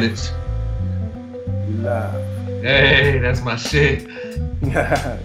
Bitch. We live. Hey, that's my shit. Yeah.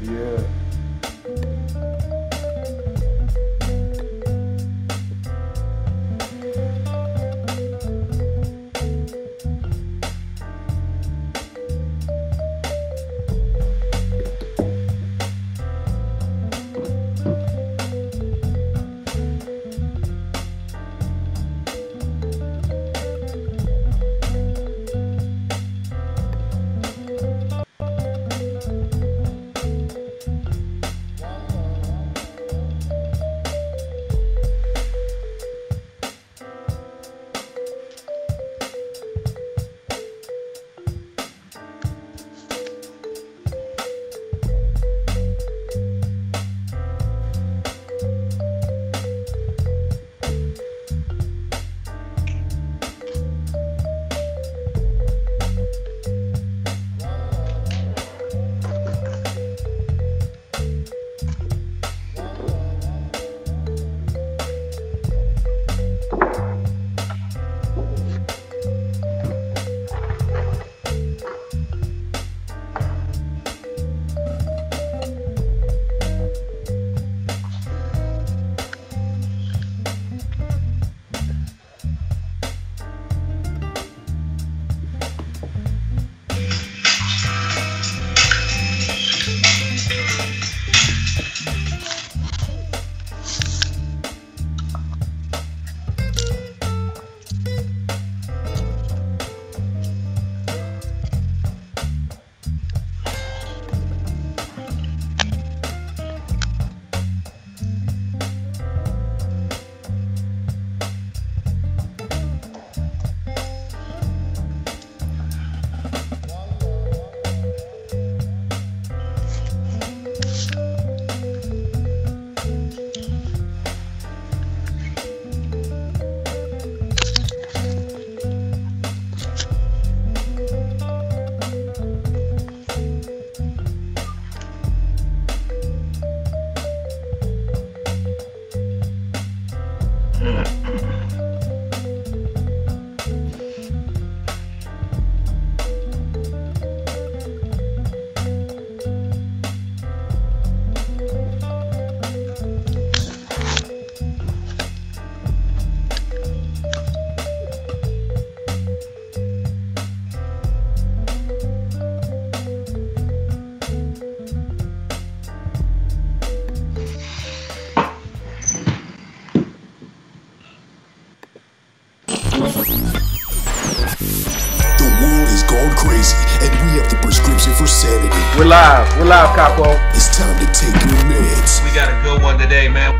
Crazy, and we have the prescription for sanity. We're live, Capo. It's time to take your meds. We got a good one today, man.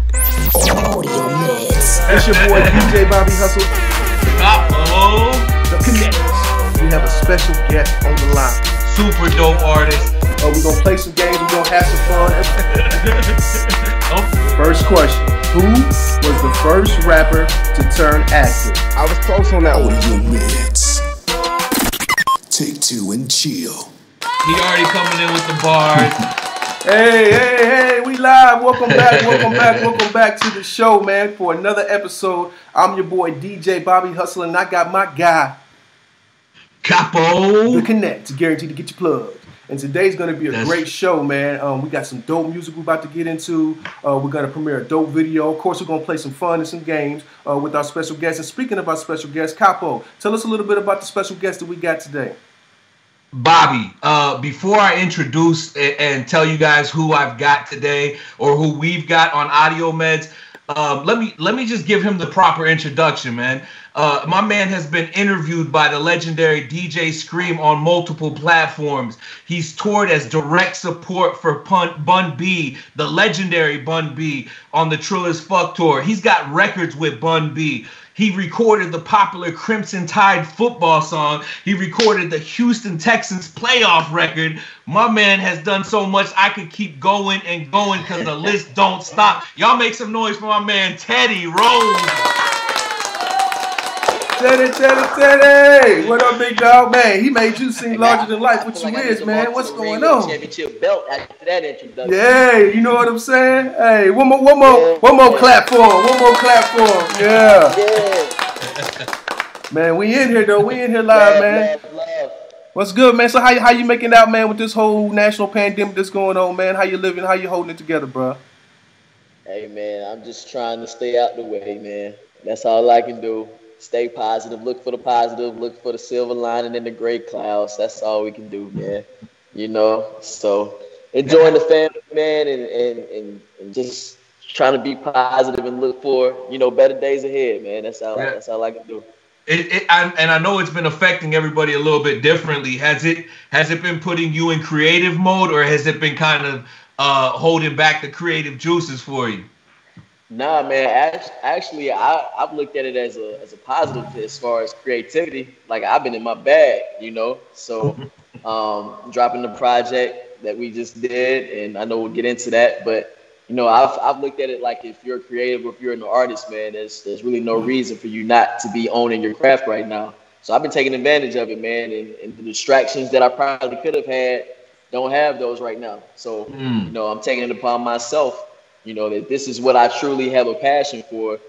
Audio meds. It's your boy DJ Bobby Hustle. Capo. The Connects. We have a special guest on the line. Super dope artist. We're gonna play some games. We're gonna have some fun. Oh. First question: who was the first rapper to turn actor? I was close on that one. Audio meds. Take two and chill. He already coming in with the bars. Hey, we live. Welcome back to the show, man, for another episode. I'm your boy DJ Bobby Hustle, and I got my guy, Capo. The Connect, guaranteed to get you plugged. And today's going to be a great show, man. We got some dope music we're about to get into. We're going to premiere a dope video. Of course, we're going to play some fun and some games with our special guest. And speaking of our special guest, Capo, tell us a little bit about the special guest that we got today. Bobby, before I introduce and tell you guys who I've got today or who we've got on Audio Meds, let me just give him the proper introduction, man. My man has been interviewed by the legendary DJ Scream on multiple platforms. He's toured as direct support for Bun B, the legendary Bun B, on the Trill as Fuck tour. He's got records with Bun B. He recorded the popular Crimson Tide football song. He recorded the Houston Texans playoff record. My man has done so much, I could keep going and going because the list don't stop. Y'all make some noise for my man, Teddy Rose. Teddy! What up, big dog? Man, he made you seem larger than life. What you is, man? What's going on? Championship belt after that introduction. Yeah, you know what I'm saying? Hey, one more clap for him. One more clap for him. Yeah. Man, we in here though. We in here live, man. Love. What's good, man? So how you making out, man, with this whole national pandemic that's going on, man? How you living? How you holding it together, bro? Hey, man, I'm just trying to stay out the way, man. That's all I can do. Stay positive. Look for the positive. Look for the silver lining in the gray clouds. That's all we can do, man. So enjoying the family, man, and just trying to be positive and look for, better days ahead, man. That's all I can do. And I know it's been affecting everybody a little bit differently. Has it been putting you in creative mode, or has it been kind of holding back the creative juices for you? Nah, man. Actually, I've looked at it as a positive as far as creativity. Like, I've been in my bag, So, dropping the project that we just did, and I know we'll get into that, but I've looked at it like, if you're creative or if you're an artist, man, there's really no reason for you not to be owning your craft right now. So I've been taking advantage of it, man, and the distractions that I probably could have had, don't have those right now. So, I'm taking it upon myself, that this is what I truly have a passion for.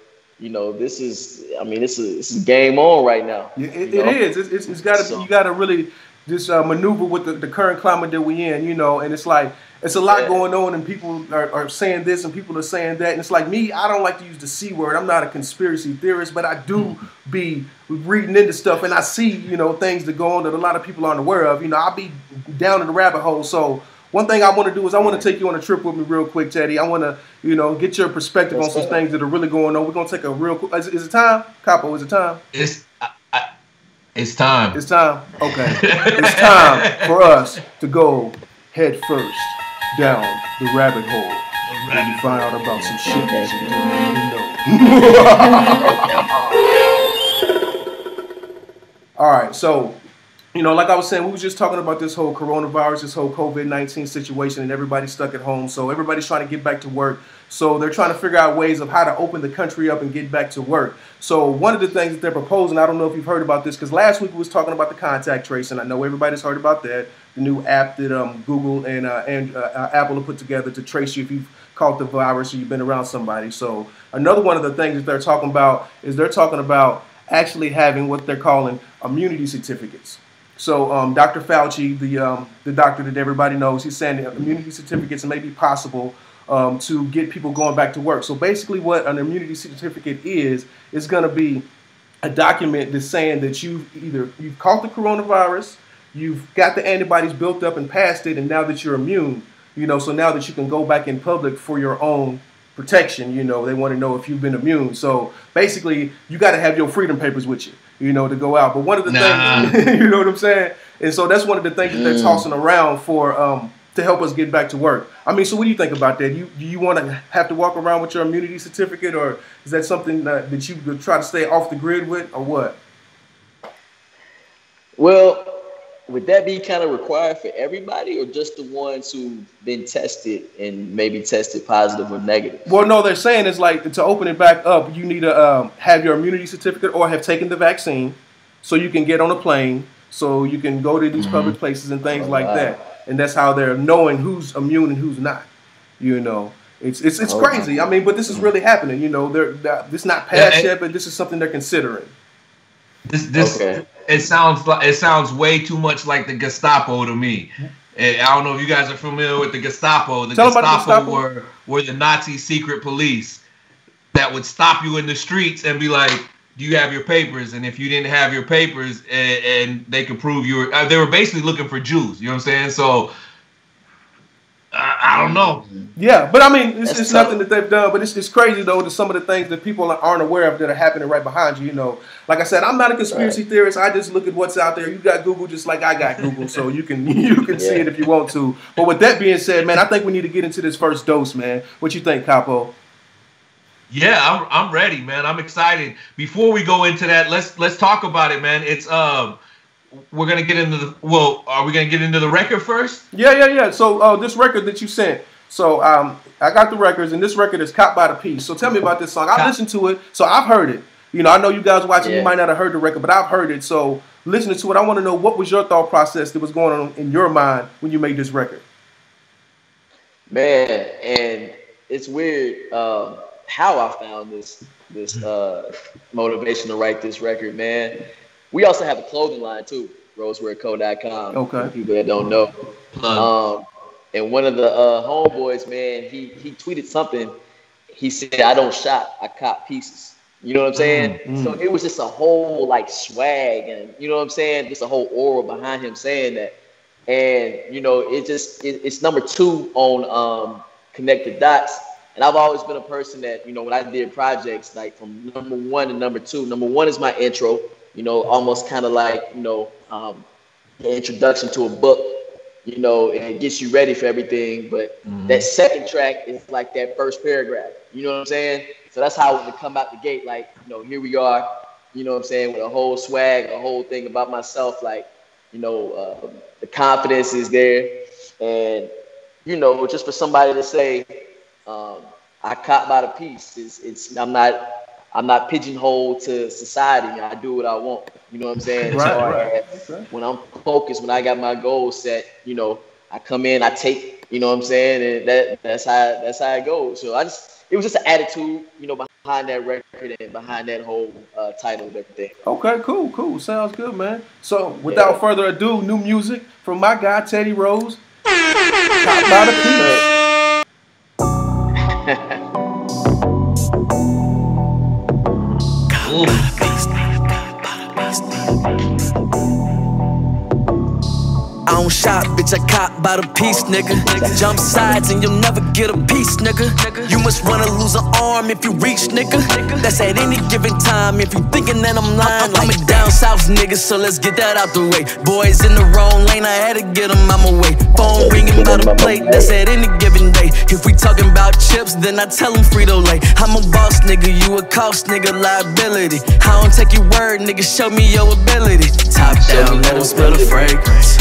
This is game on right now. It is. It's got to. You got to really just maneuver with the current climate that we in. And it's like, it's a lot going on, and people are saying this and people are saying that. And it's like, me, I don't like to use the C word. I'm not a conspiracy theorist, but I do be reading into stuff, and I see, things that go on that a lot of people aren't aware of. I'll be down in the rabbit hole. So one thing I want to do is I want to take you on a trip with me real quick, Teddy. I want to, get your perspective on some things that are really going on. We're going to take a real quick. Is it time? Capo, is it time? It's time. It's time? Okay. It's time for us to go head first down the rabbit hole and you find out about some shit that you didn't even know. All right, so, like I was saying, we was just talking about this whole coronavirus, this whole COVID-19 situation, and everybody's stuck at home. So everybody's trying to get back to work. So they're trying to figure out ways of how to open the country up and get back to work. So one of the things that they're proposing, I don't know if you've heard about this, because last week we was talking about the contact tracing. I know everybody's heard about that, the new app that Google and Apple have put together to trace you if you've caught the virus or you've been around somebody. So another one of the things that they're talking about is they're talking about actually having what they're calling immunity certificates. So Dr. Fauci, the doctor that everybody knows, he's saying that immunity certificates may be possible to get people going back to work. So basically what an immunity certificate is going to be a document that's saying that you've caught the coronavirus, you've got the antibodies built up and passed it, and now that you're immune, so now that you can go back in public for your own protection, they want to know if you've been immune. So basically, you got to have your freedom papers with you, to go out. But one of the things, you know what I'm saying? And so that's one of the things that they're tossing around for to help us get back to work. I mean, so what do you think about that? Do you want to have to walk around with your immunity certificate, or is that something that you could try to stay off the grid with, or what? Well, would that be kind of required for everybody, or just the ones who've been tested and maybe tested positive or negative? Well, no, they're saying it's like, to open it back up, you need to have your immunity certificate or have taken the vaccine so you can get on a plane, so you can go to these public places and things like that. And that's how they're knowing who's immune and who's not. It's crazy. I mean, but this is really happening. This is not passed yet, but this is something they're considering. It sounds way too much like the Gestapo to me. I don't know if you guys are familiar with the Gestapo. The Gestapo were the Nazi secret police that would stop you in the streets and be like, do you have your papers? And if you didn't have your papers, and they could prove they were basically looking for Jews. You know what I'm saying? So I don't know. Yeah, but I mean, it's nothing that they've done. But it's crazy though, to some of the things that people aren't aware of that are happening right behind you. Like I said, I'm not a conspiracy theorist. I just look at what's out there. You got Google just like I got Google, so you can see it if you want to. But with that being said, man, I think we need to get into this first dose, man. What you think, Capo? Yeah, I'm ready, man. I'm excited. Before we go into that, let's talk about it, man. It's we're gonna get into are we gonna get into the record first? Yeah. So this record that you sent. So I got the records, and this record is Caught by the Piece. So tell me about this song. I listened to it, so I've heard it. I know you guys watching, you might not have heard the record, but I've heard it. So listening to it, I want to know, what was your thought process that was going on in your mind when you made this record? Man, and it's weird. how I found this motivation to write this record, man. We also have a clothing line too, rosewearco.com. Okay. For the people that don't know. And one of the homeboys, man, he tweeted something. He said, "I don't shop, I cop pieces." You know what I'm saying? So it was just a whole like swag, and you know what I'm saying, just a whole aura behind him saying that. And you know, it's number 2 on Connect the Dots. And I've always been a person that, you know, when I did projects, like from number 1 to number 2, number 1 is my intro, you know, almost kind of like, you know, the introduction to a book, you know, and it gets you ready for everything. But that second track is like that first paragraph, you know what I'm saying? So that's how I would come out the gate, like, you know, here we are, you know what I'm saying, with a whole swag, a whole thing about myself, like, you know, the confidence is there. And, you know, just for somebody to say, I caught by the piece. I'm not pigeonholed to society. I do what I want. You know what I'm saying? Right. When I'm focused, when I got my goals set, you know, I come in, I take. You know what I'm saying? And that's how it goes. So it was just an attitude, you know, behind that record and behind that whole title and everything. Okay, cool. Sounds good, man. So without further ado, new music from my guy Teddy Rose. Caught by the piece. I don't shop, bitch, I cop by the piece, nigga. Jump sides and you'll never get a piece, nigga. You must wanna lose an arm if you reach, nigga. That's at any given time if you thinking that I'm lying. I'm a down south nigga, so let's get that out the way. Boys in the wrong lane, I had to get them out my way. Phone ringing by the plate, that's at any given day. If we talking about chips, then I tell them Frito-Lay. I'm a boss, nigga, you a cost, nigga, liability. I don't take your word, nigga, show me your ability. Top down, let them smell the fragrance.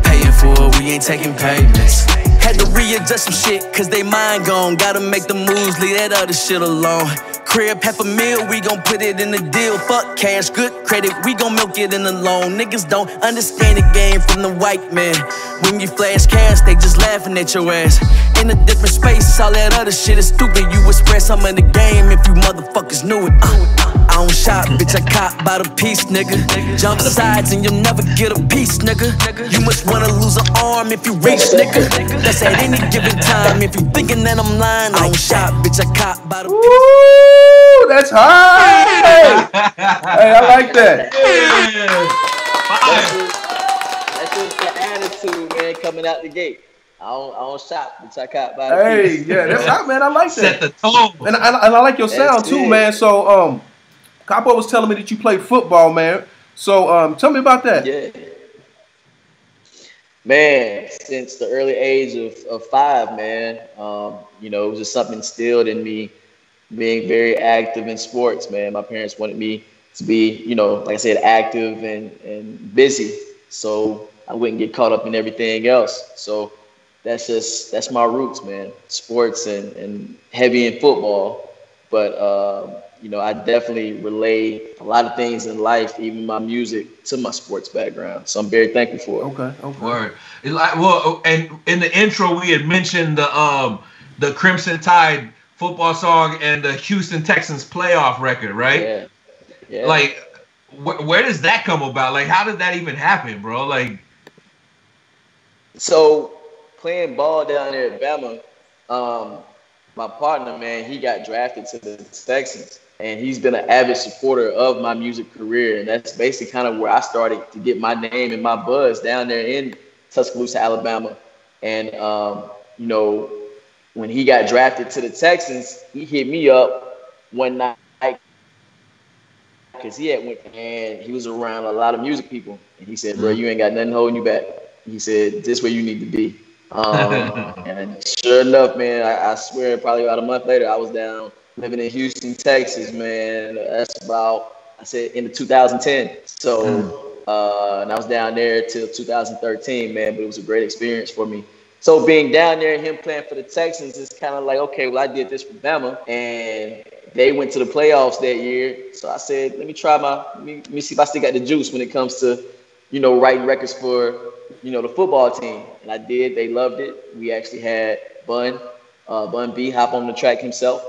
Paying for it, we ain't taking payments. Had to readjust some shit, cause they mind gone. Gotta make the moves, leave that other shit alone. Crib, $500,000, we gon' put it in the deal. Fuck cash, good credit, we gon' milk it in the loan. Niggas don't understand the game from the white man. When you flash cash, they just laughing at your ass. In a different space, all that other shit is stupid. You express some of the game if you motherfuckers knew it. I don't shop, bitch, I cop by the piece, nigga. Jump sides and you'll never get a piece, nigga. You must wanna lose an arm if you reach, nigga. That's at any given time if you thinking that I'm lying. I don't shop, bitch, I cop by the piece. Woo, that's high. Hey, I like that. That's just the attitude, man, coming out the gate. I don't shop, bitch, I cop by the piece. Yeah, that's hot, man. I like that. Set the tone. And I like your sound too, man. So, Capo was telling me that you play football, man. So, tell me about that. Yeah. Man, since the early age of 5, man, you know, it was just something instilled in me, being very active in sports, man. My parents wanted me to be, you know, like I said, active and busy, so I wouldn't get caught up in everything else. So that's my roots, man. Sports and heavy in football, but you know, I definitely relate a lot of things in life, even my music, to my sports background. So I'm very thankful for it. Okay. Word. Well, and in the intro we had mentioned the Crimson Tide football song and the Houston Texans playoff record, right? Yeah. Like, where does that come about? Like, how did that even happen, bro? Like, so playing ball down there at Bama, my partner, man, he got drafted to the Texans, and he's been an avid supporter of my music career, and that's basically kind of where I started to get my name and my buzz down there in Tuscaloosa, Alabama. And you know, when he got drafted to the Texans, he hit me up one night because he had went and he was around a lot of music people, and he said, "Bro, you ain't got nothing holding you back." He said, "This where you need to be." And sure enough, man, I swear, probably about a month later, I was down living in Houston, Texas, man. That's about, I said, in the 2010. So, and I was down there till 2013, man, but it was a great experience for me. So being down there and him playing for the Texans is kind of like, okay, well, I did this for Bama, and they went to the playoffs that year. So I said, let me see if I still got the juice when it comes to, you know, writing records for, you know, the football team. And I did. They loved it. We actually had Bun B hop on the track himself.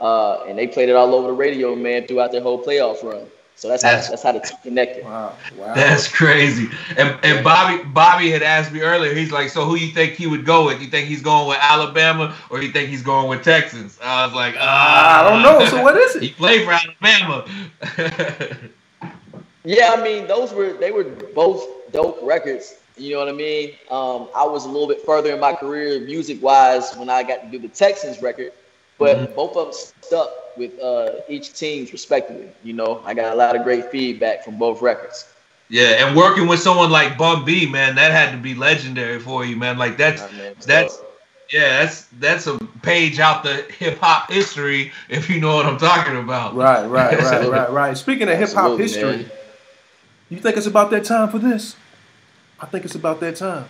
And they played it all over the radio, man, throughout their whole playoff run. So that's how the two connected. Wow. That's crazy. And Bobby had asked me earlier. He's like, so who you think he would go with? You think he's going with Alabama or you think he's going with Texans? I was like, I don't know. So what is it? He played for Alabama. Yeah, I mean, they were both dope records. You know what I mean? I was a little bit further in my career music-wise when I got to do the Texans record, but both of them stuck with each team's respectively. You know, I got a lot of great feedback from both records. Yeah, and working with someone like Bun B, man, that had to be legendary for you, man. Like that's a page out the hip hop history, if you know what I'm talking about. Right. Speaking of hip hop history, man. You think it's about that time for this? I think it's about that time.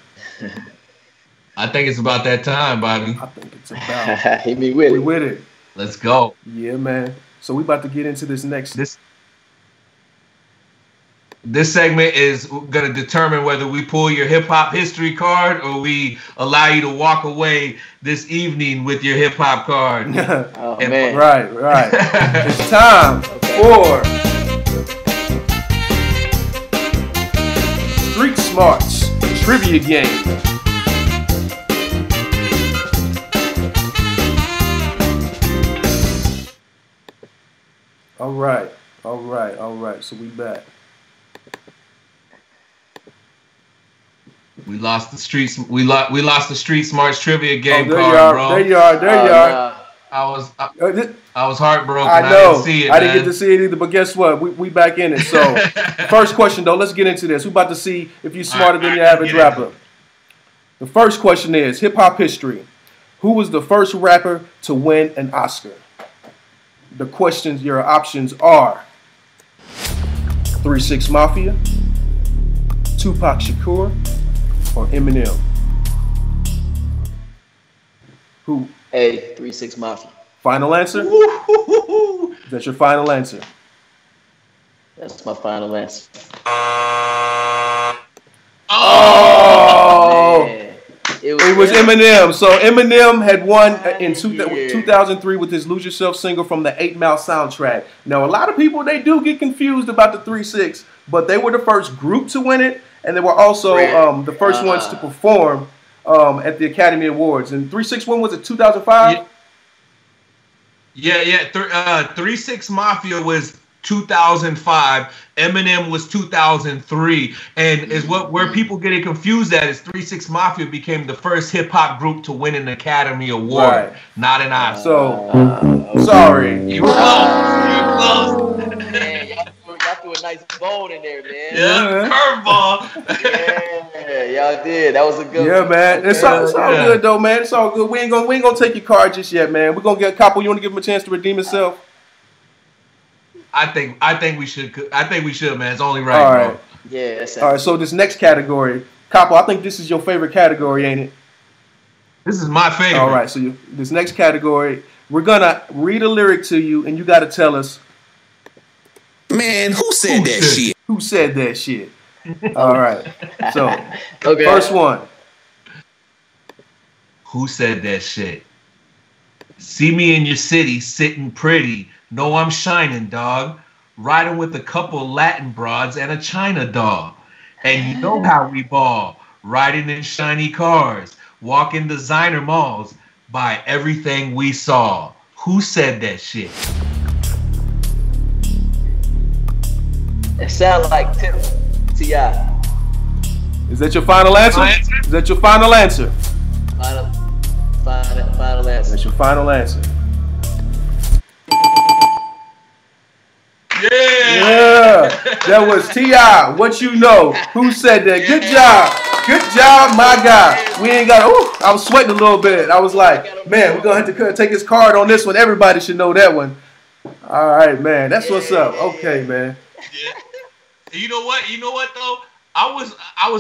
I think it's about that time, Bobby. I think it's about. Hit me with it. We with it. Let's go. Yeah, man. So we about to get into this next. This segment is going to determine whether we pull your hip hop history card or we allow you to walk away this evening with your hip hop card. Oh, man. Right. It's time for Street Smarts Trivia Game. All right. So we back. We lost the streets. We lost the Street Smarts Trivia Game there card, you are, bro. There you are. I was heartbroken. I know. Didn't see it, I didn't get to see it either. But guess what? We back in it. So first question though. Let's get into this. We're about to see if you're smarter than your average rapper. The first question is hip hop history. Who was the first rapper to win an Oscar? The questions, your options are 3 6 Mafia, Tupac Shakur, or Eminem? Who? A 3 6 Mafia. Final answer? Is that your final answer? That's my final answer. Oh! Man. It was Eminem. So Eminem had won in 2003 with his Lose Yourself single from the 8 Mile soundtrack. Now, a lot of people, they do get confused about the 3-6, but they were the first group to win it, and they were also the first ones to perform at the Academy Awards. And 3-6, when was it, 2005? Yeah. 3 6 Mafia was 2005. Eminem was 2003, and is where people getting confused at is 3 6 Mafia became the first hip hop group to win an Academy Award, not an Oscar. So sorry, you were close. Man, y'all threw a nice bone in there, man. Yeah, curveball. Yeah, y'all did. That was a good. Yeah, one. man. Okay. It's all good though, man. It's all good. We ain't gonna take your card just yet, man. We're gonna get a couple. You want to give him a chance to redeem himself? I think we should. I think we should, man. It's only right, all right. Bro. Yeah. That's all right. So this next category, Capo, I think this is your favorite category, ain't it? This is my favorite. All right. So this next category, we're gonna read a lyric to you, and you got to tell us. Man, who said that shit? Who said that shit? All right. So okay. First one. Who said that shit? See me in your city, sitting pretty. Know I'm shining, dog. Riding with a couple Latin broads and a China dog. And you know how we ball. Riding in shiny cars. Walking designer malls. Buy everything we saw. Who said that shit? It sounds like T.I. Is that your final answer? Is that your final answer? Final answer. That's your final answer. Yeah. That was T.I. What you know? Who said that? Good job, my guy. We ain't got. I was sweating a little bit. I was like, man, we're gonna have to take his card on this one. Everybody should know that one. All right, man. That's what's up. Okay, man. Yeah. You know what though? I was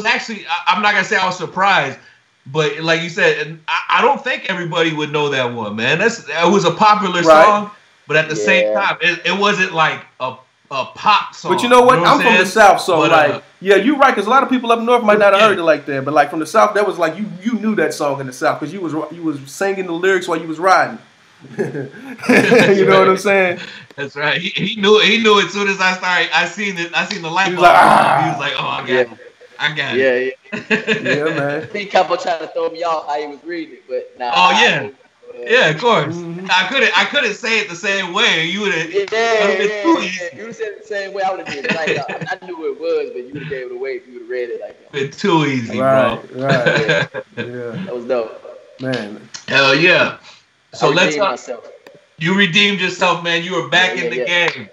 actually. I'm not gonna say I was surprised, but like you said, I don't think everybody would know that one, man. It was a popular song. But at the same time, it wasn't like a pop song. But you know what? I'm from the South, so but, yeah, you're right. Because a lot of people up north might not have heard it like that. But like from the South, that was like you knew that song in the South because you was singing the lyrics while you was riding. You know what I'm saying? That's right. He knew as soon as I seen the light bulb. He was like, oh, I got it. Yeah, man. I think Capo tried to throw me off how he was reading it, but nah. Oh yeah. Yeah, of course. Mm-hmm. I couldn't say it the same way. You would have been too easy. You said it the same way. I would have did it. Like, I knew what it was, but you would have gave it away if you would have read it like that. Been too easy, right, bro. Right. Yeah. That was dope. Man. Hell yeah. So let's myself. You redeemed yourself, man. You were back in the game.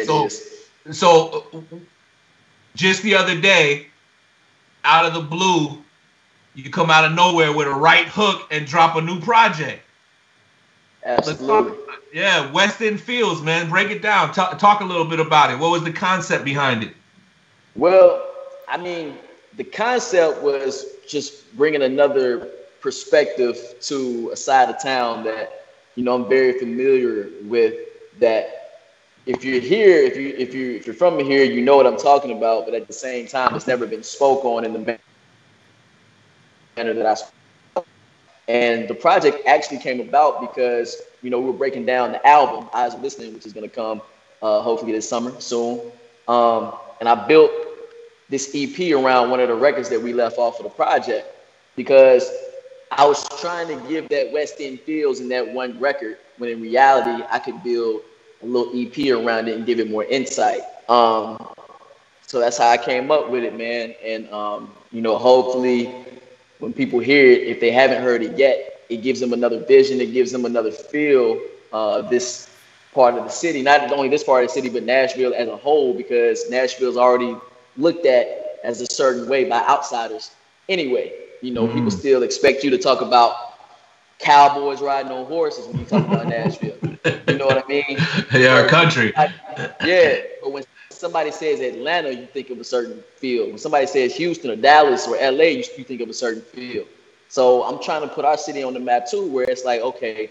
So just the other day, out of the blue, you come out of nowhere with a right hook and drop a new project. Absolutely. West End Fields, man. Break it down. Talk a little bit about it. What was the concept behind it? Well, I mean, the concept was just bringing another perspective to a side of town that, I'm very familiar with. That if you're here, if you're from here, you know what I'm talking about. But at the same time, it's never been spoke on in the manner that I spoke. And the project actually came about because we were breaking down the album Eyes of Listening, which is going to come hopefully this summer soon. And I built this EP around one of the records that we left off of the project because I was trying to give that West End feels in that one record, when in reality I could build a little EP around it and give it more insight. So that's how I came up with it, man. And hopefully when people hear it, if they haven't heard it yet, it gives them another vision, it gives them another feel of this part of the city, not only this part of the city, but Nashville as a whole, because Nashville's already looked at as a certain way by outsiders anyway. People still expect you to talk about cowboys riding on horses when you talk about Nashville. You know what I mean? Yeah, our country. But when somebody says Atlanta, you think of a certain feel. When somebody says Houston or Dallas or LA, you think of a certain feel. So I'm trying to put our city on the map too, where it's like, okay,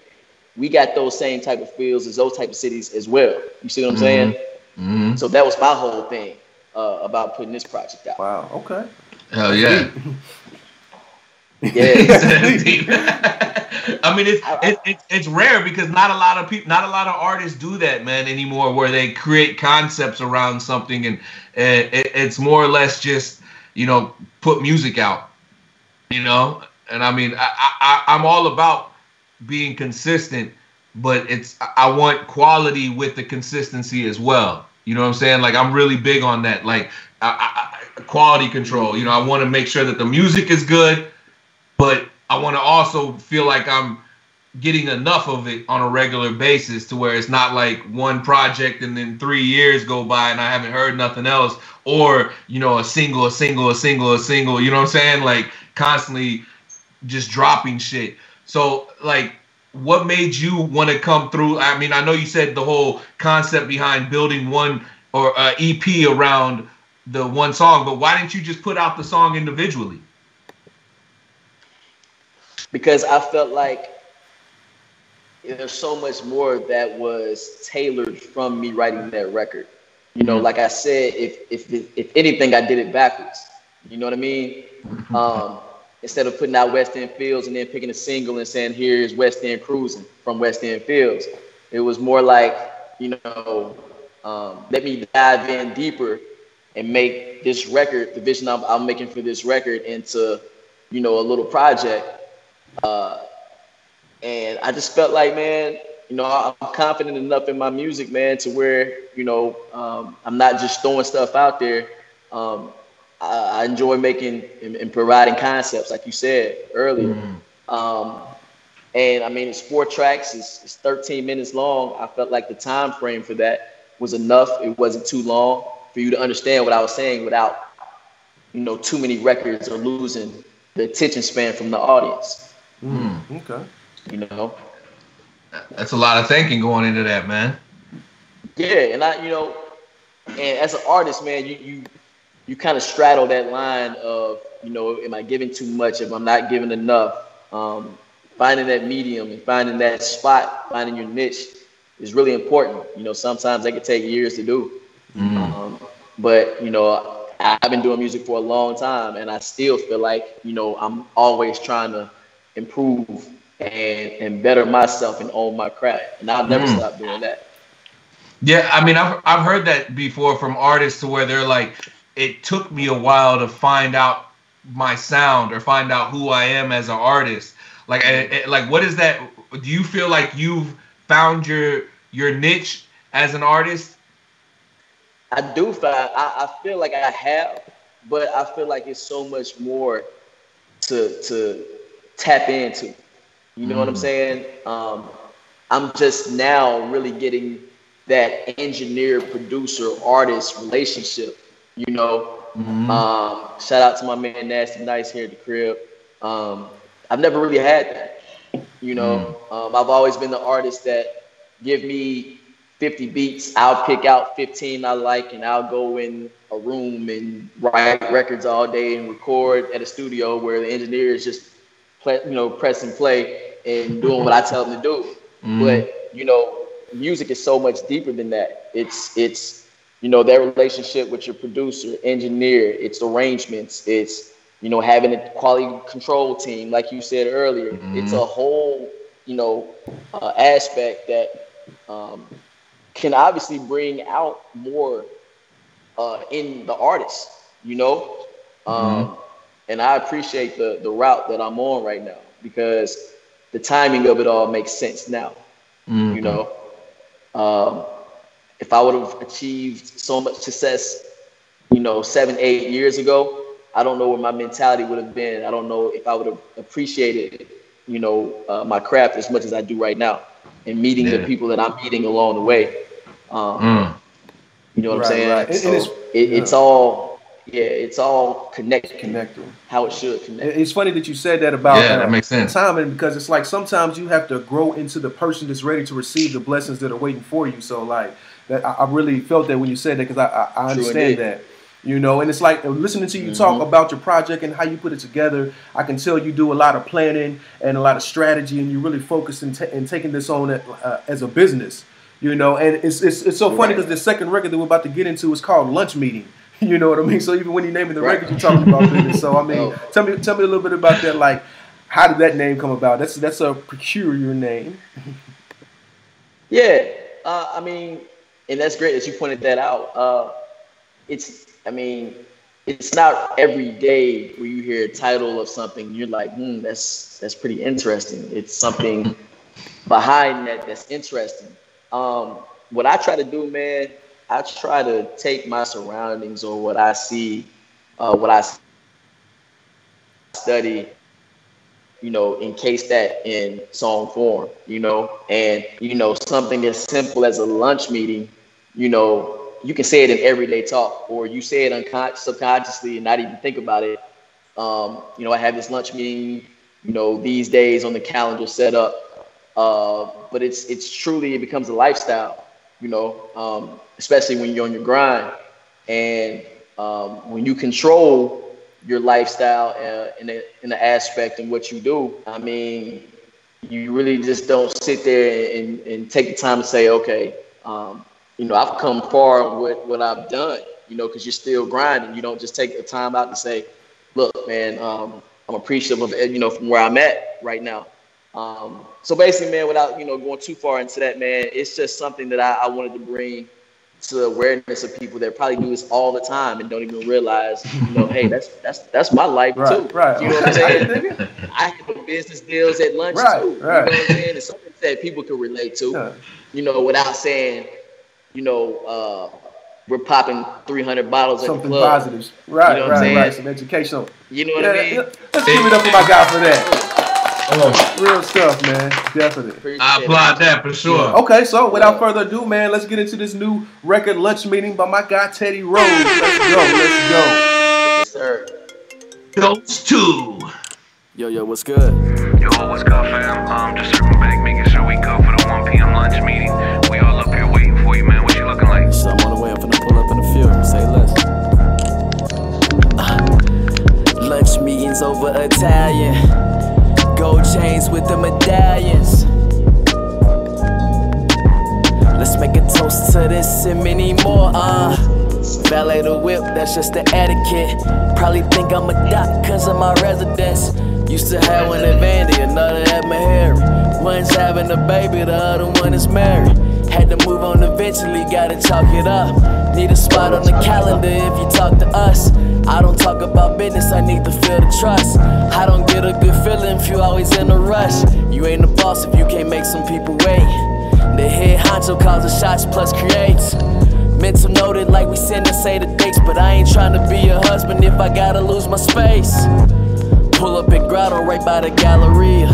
we got those same type of feels as those type of cities as well. You see what I'm saying? Mm-hmm. So that was my whole thing about putting this project out. Wow. Okay. Hell yeah. Yeah. I mean, it's rare because not a lot of artists do that, man, anymore, where they create concepts around something and it's more or less just, put music out, And I mean, I'm all about being consistent, but I want quality with the consistency as well. You know what I'm saying? Like, I'm really big on that, like quality control. I want to make sure that the music is good, but I want to also feel like I'm getting enough of it on a regular basis to where it's not like one project and then 3 years go by and I haven't heard nothing else, or, a single. You know what I'm saying? Like, constantly just dropping shit. So, like, what made you want to come through? I mean, I know you said the whole concept behind building one or EP around the one song, but why didn't you just put out the song individually? Because I felt like there's so much more that was tailored from me writing that record. Like I said, if anything, I did it backwards. You know what I mean? Instead of putting out West End Fields and then picking a single and saying, here's West End Cruising from West End Fields, it was more like, let me dive in deeper and make this record, the vision I'm making for this record, into, a little project. And I just felt like, man, I'm confident enough in my music, man, to where, I'm not just throwing stuff out there. I enjoy making and providing concepts, like you said earlier. And I mean, it's 4 tracks. It's 13 minutes long. I felt like the time frame for that was enough. It wasn't too long for you to understand what I was saying without, too many records or losing the attention span from the audience. Okay. That's a lot of thinking going into that, man. Yeah, and and as an artist, man, you kind of straddle that line of, am I giving too much? If I'm not giving enough, finding that medium and finding that spot, finding your niche is really important. Sometimes that could take years to do. But, I've been doing music for a long time, and I still feel like, I'm always trying to improve and better myself and own my craft. And I'll never stop doing that. Yeah, I mean, I've heard that before from artists to where they're like, it took me a while to find out my sound or find out who I am as an artist. Like, like, what is that? Do you feel like you've found your niche as an artist? I do I feel like I have, but I feel like it's so much more to tap into. You know what I'm saying? I'm just now really getting that engineer, producer, artist relationship, you know. Shout out to my man Nasty Nice here at the crib. I've never really had that, you know. I've always been the artist that give me 50 beats, I'll pick out 15 I like, and I'll go in a room and write records all day and record at a studio where the engineer is just press and play and doing what I tell them to do. But, you know, music is so much deeper than that. It's you know, that relationship with your producer, engineer, it's arrangements, it's, you know, having a quality control team, like you said earlier. It's a whole, you know, aspect that can obviously bring out more in the artist, you know. And I appreciate the route that I'm on right now, because the timing of it all makes sense now, you know. If I would have achieved so much success, you know, 7-8 years ago, I don't know where my mentality would have been. I don't know if I would have appreciated, you know, my craft as much as I do right now, and meeting the people that I'm meeting along the way. You know what I'm saying? Right. So it's all, it's all connected. How it should connect. It's funny that you said that about that makes sense. timing, because it's like sometimes you have to grow into the person that's ready to receive the blessings that are waiting for you. So like that, I really felt that when you said that, because I understand that. You know, and it's like listening to you talk about your project and how you put it together. I can tell you do a lot of planning and a lot of strategy, and you really focus in taking this on as a business. You know, and it's so funny because the second record that we're about to get into is called Lunch Meeting. You know what I mean? So even when you're naming the record, you're talking about business. So I mean, tell me a little bit about that. Like, how did that name come about? That's a peculiar name. Yeah, I mean, and that's great that you pointed that out. It's not every day where you hear a title of something, you're like, that's pretty interesting. It's something behind that's interesting. What I try to do, man, I try to take my surroundings or what I see, what I study, you know, encase that in song form, you know, and, you know, something as simple as a lunch meeting, you know, you can say it in everyday talk, or you say it subconsciously and not even think about it. You know, I have this lunch meeting, you know, these days on the calendar set up, but it's truly, it becomes a lifestyle, you know, especially when you're on your grind, and when you control your lifestyle in the aspect in what you do. I mean, you really just don't sit there and take the time to say, okay, you know, I've come far with what I've done, you know, because you're still grinding. You don't just take the time out to say, look, man, I'm appreciative of, you know, from where I'm at right now. So basically, man, without, you know, going too far into that, man, it's just something that I wanted to bring to the awareness of people that probably do this all the time and don't even realize, you know, hey, that's my life too. Right. You know what I'm saying? I have business deals at lunch too. You know what I'm saying? It's something that people can relate to, you know, without saying, you know, we're popping 300 bottles something at the club. Positives. Right, you know what I'm saying? Right. Some educational. You know what I mean? Let's give it up for my guy for that. Real stuff, man. Definitely. I applaud that for sure. Yeah. Okay, so without further ado, man, let's get into this new record, Lunch Meeting, by my guy Teddy Rose. Let's go. Yes, sir. Those two. Yo, what's good? Yo, what's good, fam? Just circling back, making sure we go for the 1 p.m. lunch meeting. We all up here waiting for you, man. What you looking like? So I'm on the way. I'm finna pull up in a few. Say less. Lunch meetings over Italian. Gold chains with the medallions. Let's make a toast to this and many more. Valet the whip, that's just the etiquette. Probably think I'm a doc cause of my residence. Used to have one at Vandy, another at Meharry. One's having a baby, the other one is married. Had to move on eventually, gotta chalk it up. Need a spot on the calendar if you talk to us. I don't talk about business, I need to feel the trust. I don't get a good feeling if you always in a rush. You ain't the boss if you can't make some people wait. The head honcho calls the shots plus creates. Mental noted like we send and say the dates, but I ain't trying to be a husband if I gotta lose my space. Pull up at Grotto right by the Galleria.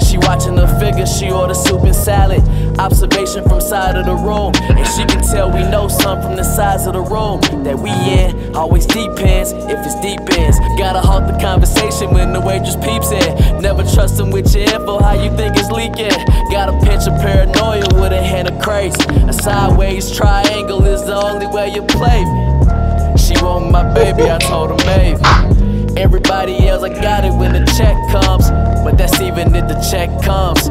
She watching the figure, she order soup and salad. Observation from side of the room, and she can tell we know some from the size of the room that we in. Always depends if it's deep ends. Gotta halt the conversation when the waitress peeps in. Never trust them with your info, how you think it's leaking. Got a pinch of paranoia with a hint of crazy. A sideways triangle is the only way you play me. She want my baby, I told her maybe. Everybody else, I got it when the check comes, but that's even if the check comes.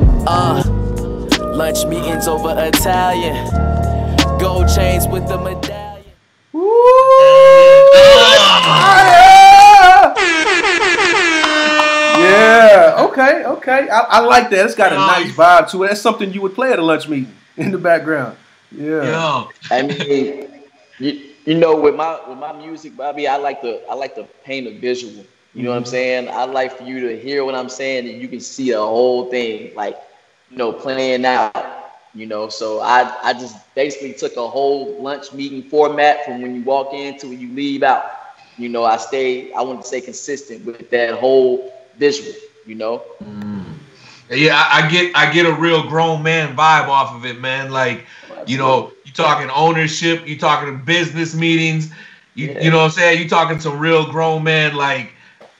Lunch meetings over Italian, gold chains with the medallion. Yeah, okay. I like that. It's got a nice vibe to it. That's something you would play at a lunch meeting in the background. Yeah. I mean, you know, with my music, Bobby, I like to paint a visual. You know what I'm saying? I like for you to hear what I'm saying and you can see the whole thing, like, you know, playing out, you know. So I just basically took a whole lunch meeting format from when you walk in to when you leave out. You know, I wanted to stay consistent with that whole visual, you know. Yeah, I get a real grown man vibe off of it, man. Like, you know, you talking ownership, you talking business meetings, you know what I'm saying? You talking some real grown man, like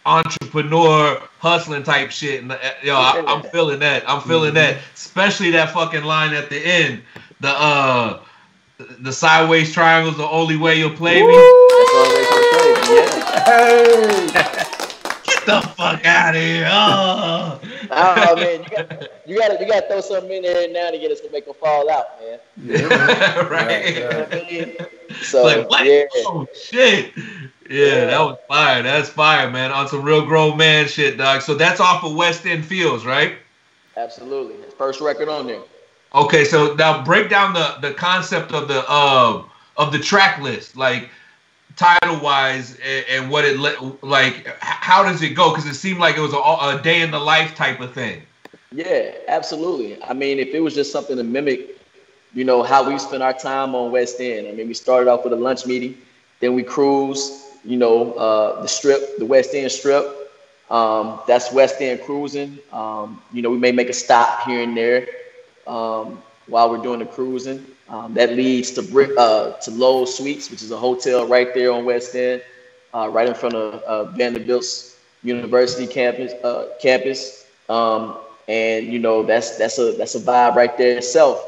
entrepreneur hustling type shit. And I'm feeling that. I'm feeling that. Especially that fucking line at the end. The sideways triangle's the only way you'll play me. That's the only way you'll play me. Yeah. Hey. Get the fuck out of here. Oh man, you gotta throw something in there now to get us to make them fall out, man. Yeah. Right. You know what I mean? So like, what? Yeah. Oh shit. Yeah, that was fire. That's fire, man. On some real grown man shit, dog. So that's off of West End Fields, right? Absolutely. First record on there. Okay, so now break down the concept of the track list, like title wise, and what it like. How does it go? Because it seemed like it was a day in the life type of thing. Yeah, absolutely. I mean, if it was just something to mimic, you know, how we spent our time on West End. I mean, we started off with a lunch meeting, then we cruised. You know, the strip, the West End strip. That's West End cruising. You know, we may make a stop here and there while we're doing the cruising. That leads to Lowe's Suites, which is a hotel right there on West End, right in front of Vanderbilt's University campus. And you know, that's a vibe right there itself.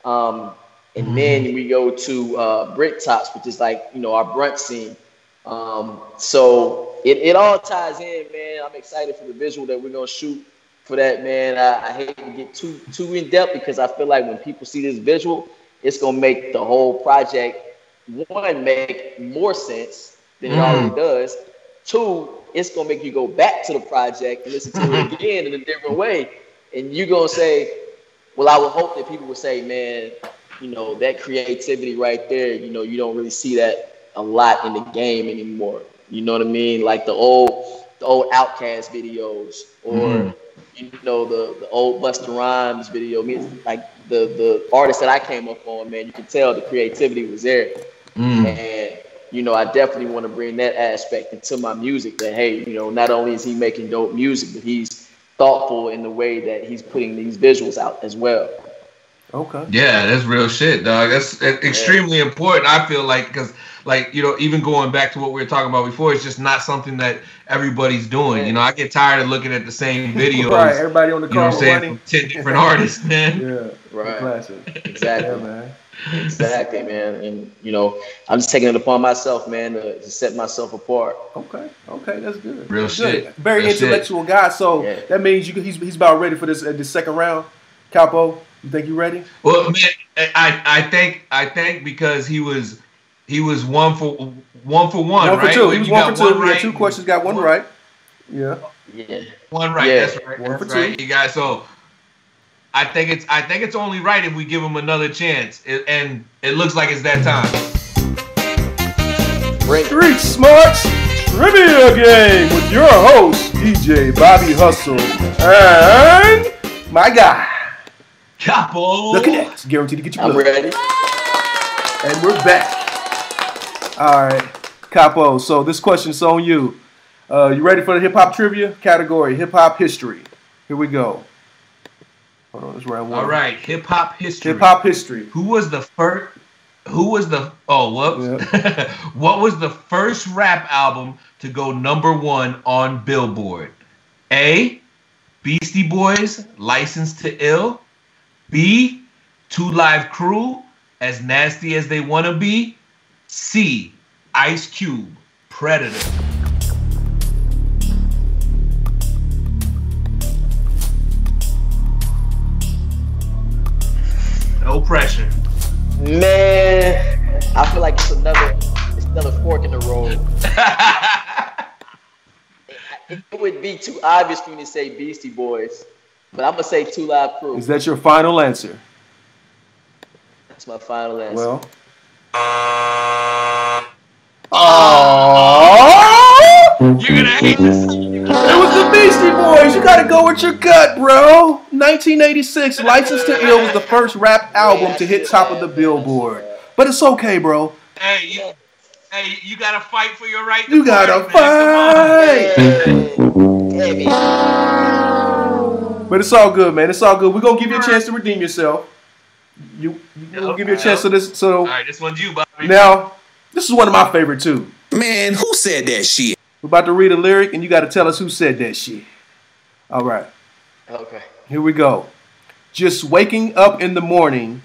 And then we go to Brick Tops, which is like, you know, our brunch scene. So it all ties in, man. I'm excited for the visual that we're gonna shoot for that, man. I hate to get too in depth because I feel like when people see this visual, it's gonna make the whole project, one, make more sense than it already does. Two, it's gonna make you go back to the project and listen to it again in a different way. And you're gonna say, well, I would hope that people would say, man, you know, that creativity right there, you know, you don't really see that a lot in the game anymore. You know what I mean? Like the old Outkast videos, or you know, the old Busta Rhymes video. I mean, like the artists that I came up on, man, you can tell the creativity was there. And you know, I definitely want to bring that aspect into my music. That hey, you know, not only is he making dope music, but he's thoughtful in the way that he's putting these visuals out as well. Okay. Yeah, that's real shit, dog. That's extremely important. I feel like because, like, you know, even going back to what we were talking about before, it's just not something that everybody's doing. You know, I get tired of looking at the same videos. Right, everybody on the car. You know what I'm saying? From 10 different artists, man. Yeah, right. Classic. Exactly, yeah, man. Exactly, man. And you know, I'm just taking it upon myself, man, to set myself apart. Okay, that's good. Real that's shit. Good. Very real intellectual shit. guy. So that means he's about ready for this second round. Capo, you think you ready? Well, man, I think because he was 1 for 1, right? 1 for 2. He was 1 for 2. Right. We had 2 questions, got 1 right. Yeah. 1 right. Yeah. That's right. 1 for 2. Right. You guys. So I think it's only right if we give him another chance. And it looks like it's that time. Street Smarts Trivia Game with your host, DJ Bobby Hustle, and my guy, Capo. the Cadets, guaranteed to get you I'm ready. And we're back. All right, Capo. So this question's on you. You ready for the hip hop trivia category? Hip hop history. Here we go. Hold on, this round one. All right, hip hop history. Hip hop history. Who was the first? What was the first rap album to go #1 on Billboard? A. Beastie Boys, License to Ill. B. 2 Live Crew, As Nasty as They Wanna Be. C. Ice Cube, Predator. No pressure. Man, I feel like it's another fork in the road. It would be too obvious for me to say Beastie Boys, but I'm gonna say 2 Live Crew. Is that your final answer? That's my final answer. Well. You're gonna hate this. It was the Beastie Boys. You gotta go with your gut, bro. 1986, License to Ill was the first rap album to hit top of the Billboard. But it's okay, bro. Hey, you gotta fight for your right. You gotta fight. But it's all good, man. It's all good. We're gonna give you a chance to redeem yourself. We'll give you a chance to this. So, all right, this one's you, Bobby. Now, this is one of my favorite too. Man, who said that shit? We're about to read a lyric, and you got to tell us who said that shit. All right. Okay. Here we go. Just waking up in the morning,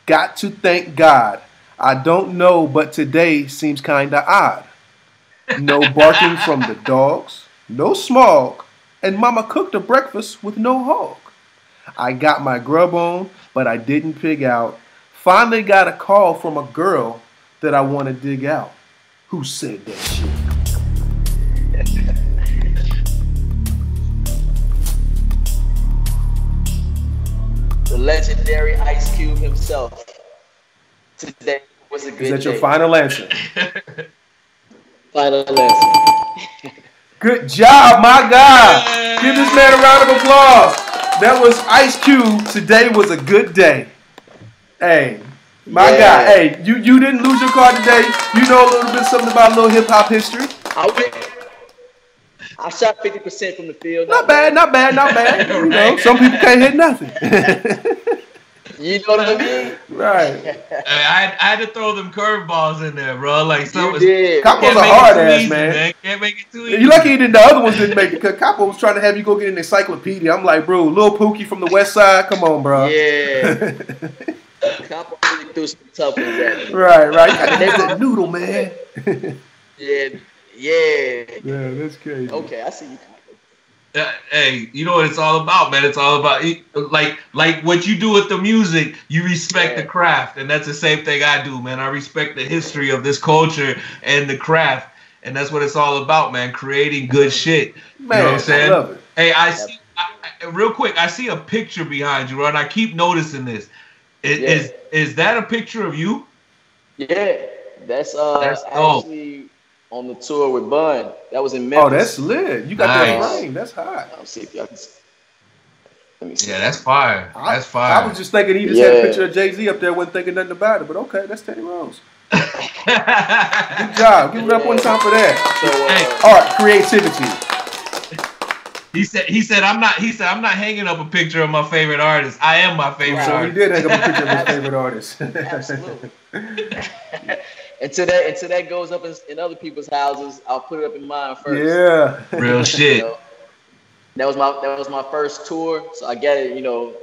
got to thank God. I don't know, but today seems kinda odd. No barking from the dogs, no smog, and mama cooked a breakfast with no hog. I got my grub on, but I didn't pig out. Finally got a call from a girl that I want to dig out. Who said that shit? The legendary Ice Cube himself. Today was a good day. Is that your final answer? Final answer. Good job, my guy. Give this man a round of applause. That was Ice Cube. Today was a good day. Hey, my guy. Hey, you didn't lose your car today. You know a little bit something about a little hip hop history. I shot 50% from the field. Not bad. You know, some people can't hit nothing. You know what I mean? Right. I had to throw them curveballs in there, bro. Like You did. Capo's a hard ass, man. Can't make it too easy. You lucky the other ones didn't make it, because Capo was trying to have you go get an encyclopedia. I'm like, bro, Lil Pookie from the West Side, come on, bro. Yeah. Capo really threw some tough ones at me. Right. You gotta use that noodle, man. Yeah. Yeah, that's crazy. Okay, I see you. Hey, you know what it's all about, man. It's all about like what you do with the music. You respect the craft, and that's the same thing I do, man. I respect the history of this culture and the craft, and that's what it's all about, man. Creating good shit. Man, you know what I'm saying? I love it. Hey, I see. Real quick, I see a picture behind you, and I keep noticing this. Is that a picture of you? Yeah, that's dope. actually on the tour with Bun. That was in Memphis. Oh, that's lit. You got that frame. That's hot. I'll see if y'all can see. Let me see. Yeah, that's fire. That's fire. I was just thinking he just had a picture of Jay-Z up there, wasn't thinking nothing about it. But okay, that's Teddy Rose. Good job. Give it up one time for that. So, Art, creativity. He said I'm not hanging up a picture of my favorite artist. I am my favorite So he artist. did hang up a picture of his favorite artist. Absolutely. Until that goes up in other people's houses, I'll put it up in mine first. Yeah. Real shit. So, that was my first tour, so I get it. You know,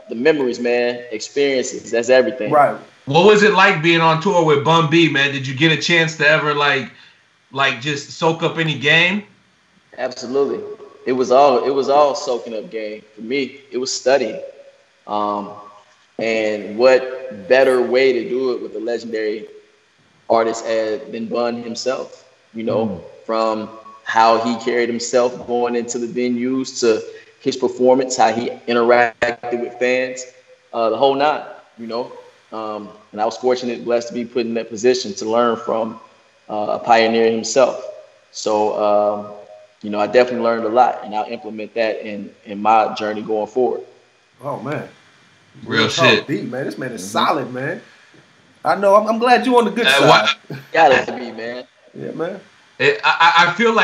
the memories, man, experiences. That's everything. Right. What was it like being on tour with Bun B, man? Did you get a chance to ever like just soak up any game? Absolutely. It was all soaking up game for me. It was studying. And what better way to do it with a legendary artist than Bun himself, you know, from how he carried himself going into the venues to his performance, how he interacted with fans, the whole nine, you know. And I was fortunate, blessed to be put in that position to learn from a pioneer himself. So, you know, I definitely learned a lot, and I'll implement that in my journey going forward. Oh man, Real shit. Deep, man. This man is solid, man. I know. I'm glad you on the good side. Gotta be, man. Yeah, man. I feel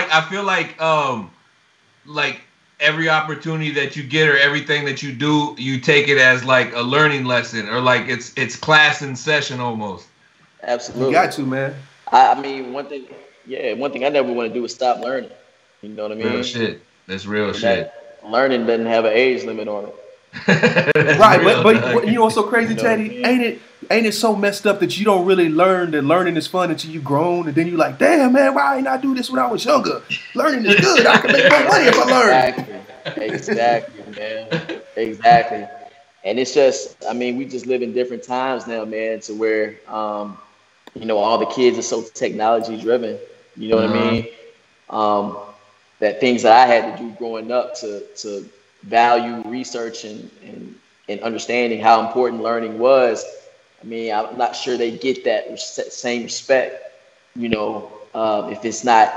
like every opportunity that you get or everything that you do, you take it as like a learning lesson or like it's class in session almost. Absolutely. You got to, man. I mean, one thing I never want to do is stop learning. You know what I mean? Real shit. That's real shit. Learning doesn't have an age limit on it. Right, but you know what's so crazy, Teddy? Ain't it so messed up that you don't really learn that learning is fun until you grown, and then you like, damn man, why ain't I do this when I was younger? Learning is good. I can make more money if I learn. Exactly, man. Exactly. And it's just, I mean, we just live in different times now, man, to where you know, all the kids are so technology driven. You know what I mean? That things that I had to do growing up to value research and understanding how important learning was. I mean, I'm not sure they get that same respect, you know, if it's not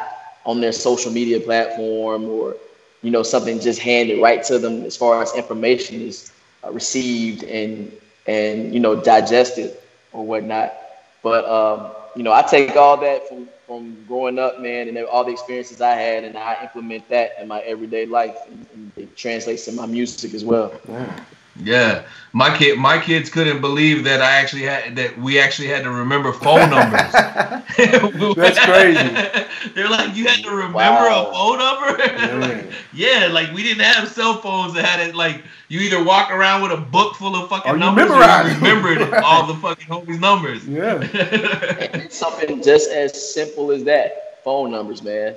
on their social media platform or, you know, something just handed right to them as far as information is received and you know, digested or whatnot. But, you know, I take all that from growing up, man, and all the experiences I had, and I implement that in my everyday life, and it translates to my music as well. Yeah, my kids couldn't believe that we actually had to remember phone numbers. That's crazy. They're like, you had to remember a phone number? Yeah, like we didn't have cell phones that had it. Like you either walk around with a book full of fucking numbers, or you remembered all the fucking homies' numbers. Yeah, and it's something just as simple as that. Phone numbers, man.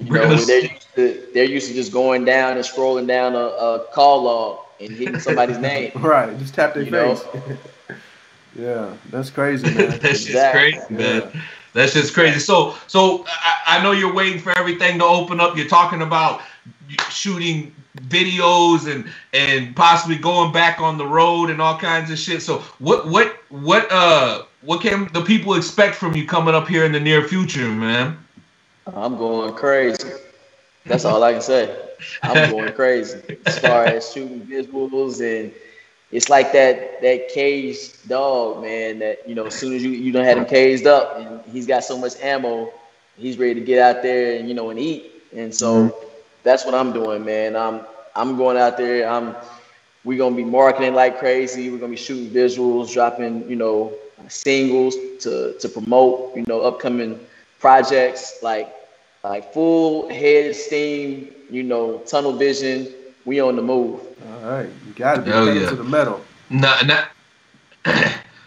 You know, they're used to just going down and scrolling down a call log and hitting somebody's name. Right, just tap their face. Yeah, that's crazy, man. That's just crazy, man. Yeah. That's just crazy. So I know you're waiting for everything to open up. You're talking about shooting videos and possibly going back on the road and all kinds of shit. So what can the people expect from you coming up here in the near future, man? I'm going crazy. That's all I can say. I'm going crazy as far as shooting visuals, and it's like that caged dog, man, that, you know, as soon as you don't have him caged up and he's got so much ammo, he's ready to get out there and, you know, and eat. And so that's what I'm doing, man. I'm going out there. We're going to be marketing like crazy. We're going to be shooting visuals, dropping, you know, singles to promote, you know, upcoming projects like full head steam, you know, tunnel vision. We on the move. All right, you got to be pedal to the metal.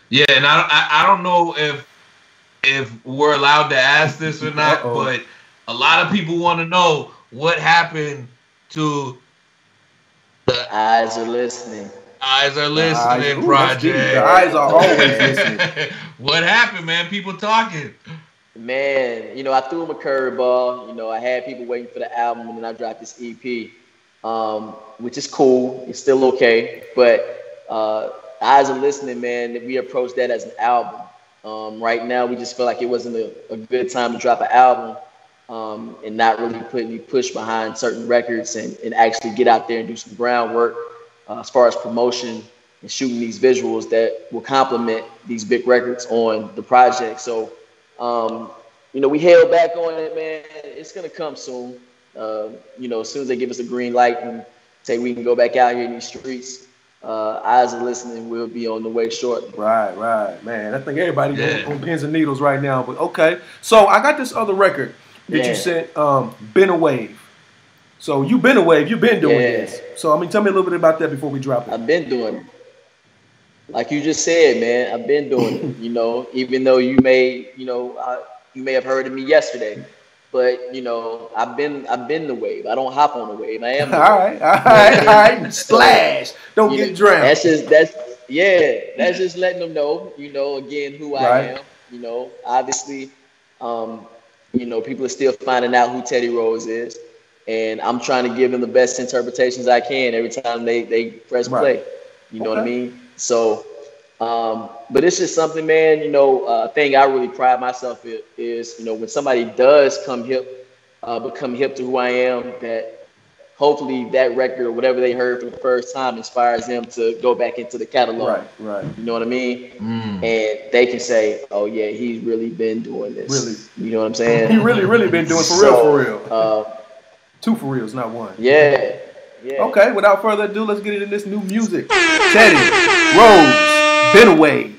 Yeah, and I don't know if we're allowed to ask this or not, but a lot of people want to know what happened to the Eyes Are Listening. Eyes Are Listening project. The eyes are always listening. What happened, man? People talking. Man, you know, I threw him a curveball. You know, I had people waiting for the album, and then I dropped this EP, which is cool. It's still okay. But Eyes Are Listening, man, we approached that as an album. Right now, we just feel like it wasn't a good time to drop an album and not really put any push behind certain records and actually get out there and do some groundwork as far as promotion and shooting these visuals that will complement these big records on the project. So, you know, we held back on it, man. It's going to come soon. You know, as soon as they give us a green light and say we can go back out here in these streets, Eyes Are Listening will be on the way shortly. Right, man. I think everybody on pins and needles right now. But okay, so I got this other record that you sent, Been a Wave. So you've been a wave. You've been doing this. So, I mean, tell me a little bit about that before we drop it. I've been doing it. Like you just said, man, I've been doing it, you know, even though you may have heard of me yesterday, but, you know, I've been the wave. I don't hop on the wave. I am the wave. All right. Splash. Don't get drowned. That's just letting them know, you know, again, who I am. You know, obviously, you know, people are still finding out who Teddy Rose is. and I'm trying to give them the best interpretations I can every time they press play. You know what I mean? So, but it's just something, man. You know, thing I really pride myself in is, you know, when somebody does become hip to who I am, that hopefully that record or whatever they heard for the first time inspires them to go back into the catalog. Right. You know what I mean? And they can say, "Oh yeah, he's really been doing this." Really. You know what I'm saying? He really been doing for real. Two for reals, not one. Yeah. Okay, without further ado, let's get into this new music. Teddy, Rose, Been Away.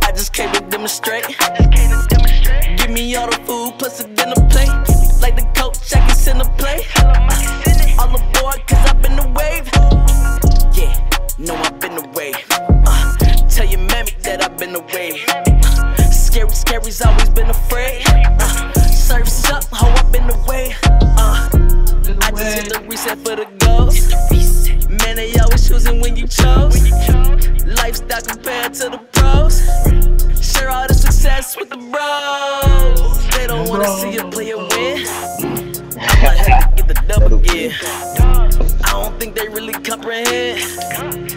I just came to demonstrate. Give me all the food plus a dinner plate. Like the coach, I can send a play. All aboard, cause I've been the wave. Yeah, no, I've been the wave. Tell your mammy that I've been the wave. Scary's always been afraid. Surf's up, ho, I've been the wave. I just hit the reset for the ghost. Man, they always choosing when you chose. Lifestyle compared to the pros. Share all the success with the bros. They don't wanna see a player win. I might have to get the double again. I don't think they really comprehend.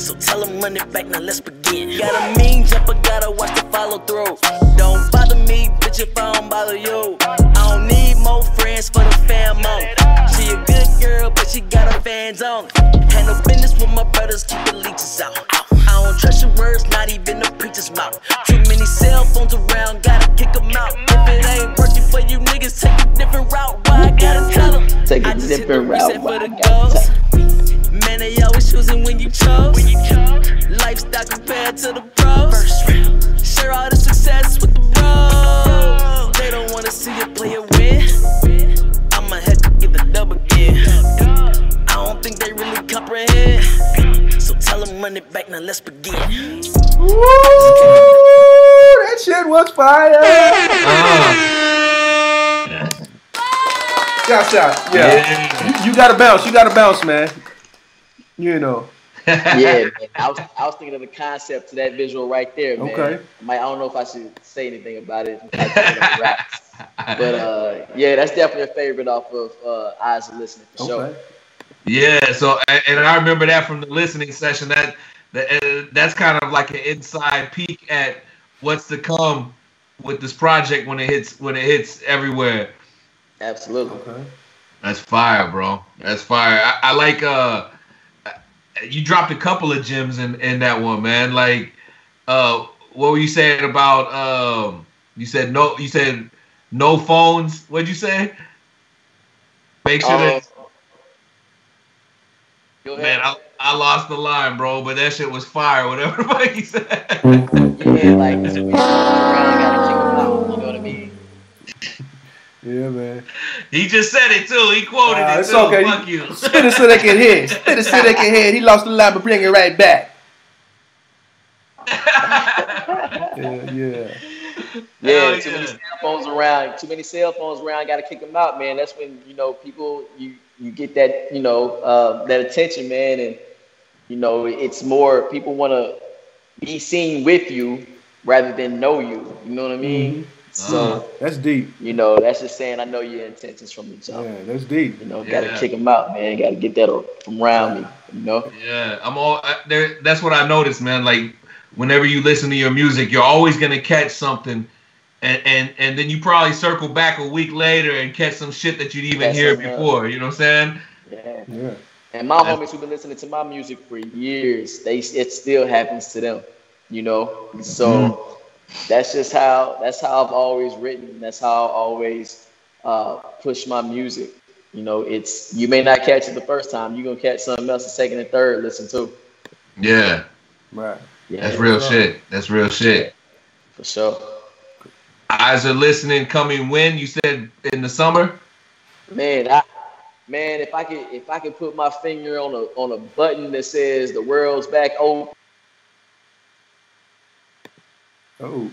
So tell them run it back, now let's begin. Got a mean jumper, gotta watch the follow through. Don't bother me, bitch, if I don't bother you. I don't need more friends for the fam on. She a good girl, but she got her fans on. Handle business with my brothers, keep the leeches out. I don't trust your words, not even the preacher's mouth. Too many cell phones around, gotta kick them out. If it ain't working for you niggas, take a different route. Why I gotta tell them? Take a different route. For the ghosts. Man, they always choosing when you chose. Lifestyle compared to the pros. Share all the success with the bros. They don't wanna see a player win. I'ma have to get the double again. I don't think they really comprehend. So tell them run it back, now let's begin. Woo! That shit was fire! Shout. Yeah. You gotta bounce, man. You know. Yeah, man. I was thinking of the concept to that visual right there, man. Okay. I don't know if I should say anything about it. But yeah, that's definitely a favorite off of Eyes of Listening for sure. Yeah, so and I remember that from the listening session. That's kind of like an inside peek at what's to come with this project when it hits everywhere. Absolutely. Okay. That's fire, bro. That's fire. I like you dropped a couple of gems in that one, man. Like what were you saying about you said no phones. What'd you say? Make sure that man, I lost the line, bro, but that shit was fire, whatever the fuck he said. Yeah, like around, gotta kick them out. You know what I mean? Yeah, man. He just said it too. He quoted it it's too. Okay. Fuck you. Spit it so they can hear. Spit it so they can hear. He lost the line, but bring it right back. Yeah, too many cell phones around, gotta kick them out, man. That's when, you know, people you get that, you know, that attention, man, and you know, it's more people want to be seen with you rather than know you. You know what I mean? Mm-hmm. So that's deep. You know, that's just saying I know your intentions from the jump. Yeah, that's deep. You know, gotta kick them out, man. Gotta get that from around me. You know? Yeah, I'm all there. That's what I noticed, man. Like whenever you listen to your music, you're always gonna catch something, and then you probably circle back a week later and catch some shit that you'd even hear before. You know what I'm saying? Yeah. And my homies who've been listening to my music for years, it still happens to them. You know, so. That's just how I've always written. That's how I always push my music. You know, you may not catch it the first time. You're gonna catch something else the second and third listen to. Yeah. Right. Yeah, that's real shit. That's real shit. For sure. Eyes Are Listening coming when? You said in the summer? Man, if I could put my finger on a button that says the world's back open. Oh.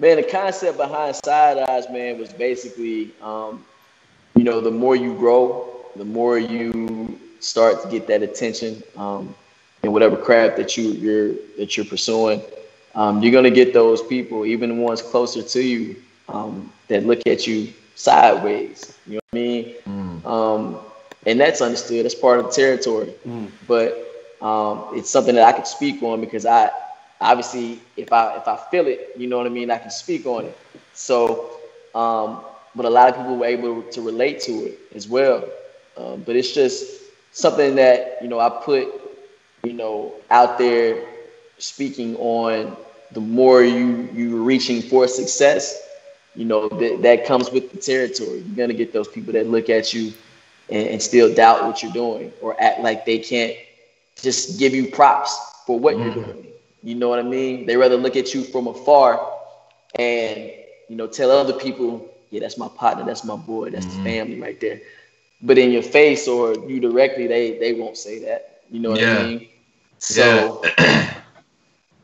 Man, the concept behind Side Eyes, man, was basically, the more you grow, the more you start to get that attention in whatever craft that you're pursuing. You're gonna get those people, even the ones closer to you, that look at you sideways. You know what I mean? And that's understood. That's part of the territory. But it's something that I could speak on because I obviously, if I feel it, you know what I mean, I can speak on it. So, but a lot of people were able to relate to it as well. But it's just something that I put out there, speaking on the more you're reaching for success, that comes with the territory. You're gonna get those people that look at you and still doubt what you're doing or act like they can't just give you props for what you're doing. You know what I mean? They rather look at you from afar and tell other people, yeah, that's my partner, that's my boy, that's the family right there. But in your face or you directly, they won't say that. You know what I mean? So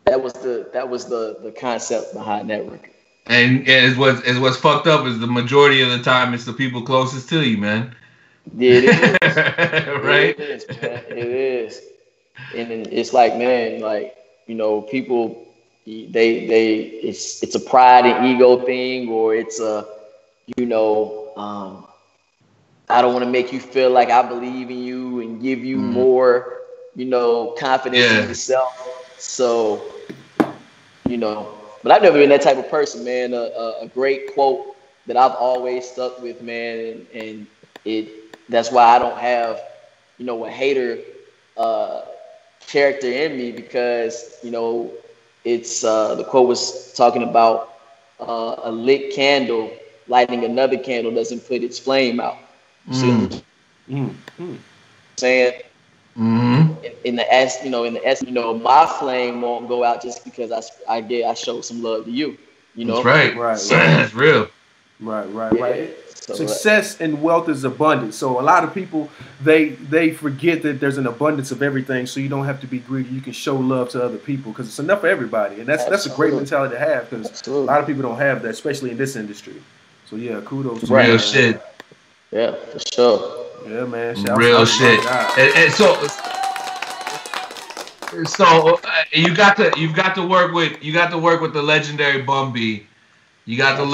that was the concept behind that record. And is what's fucked up is the majority of the time it's the people closest to you, man. Yeah, it is. Right? It is, man. It is. And it's like, man, like, people, it's a pride and ego thing, or it's a, I don't want to make you feel like I believe in you and give you more, confidence in yourself. So, but I've never been that type of person, man. A great quote that I've always stuck with, man, and that's why I don't have, a hater character in me, because it's the quote was talking about a lit candle lighting another candle doesn't put its flame out. See what I'm saying? In the my flame won't go out just because I showed some love to you. That's right. That's real. Right. Success and wealth is abundant. So a lot of people they forget that there's an abundance of everything. So you don't have to be greedy. You can show love to other people because it's enough for everybody, and that's a great mentality to have, because a lot of people don't have that, especially in this industry. So yeah, kudos to real you, shit. Yeah, for sure. Yeah, man. Real shit. And so you've got to work with the legendary Bun B. You got to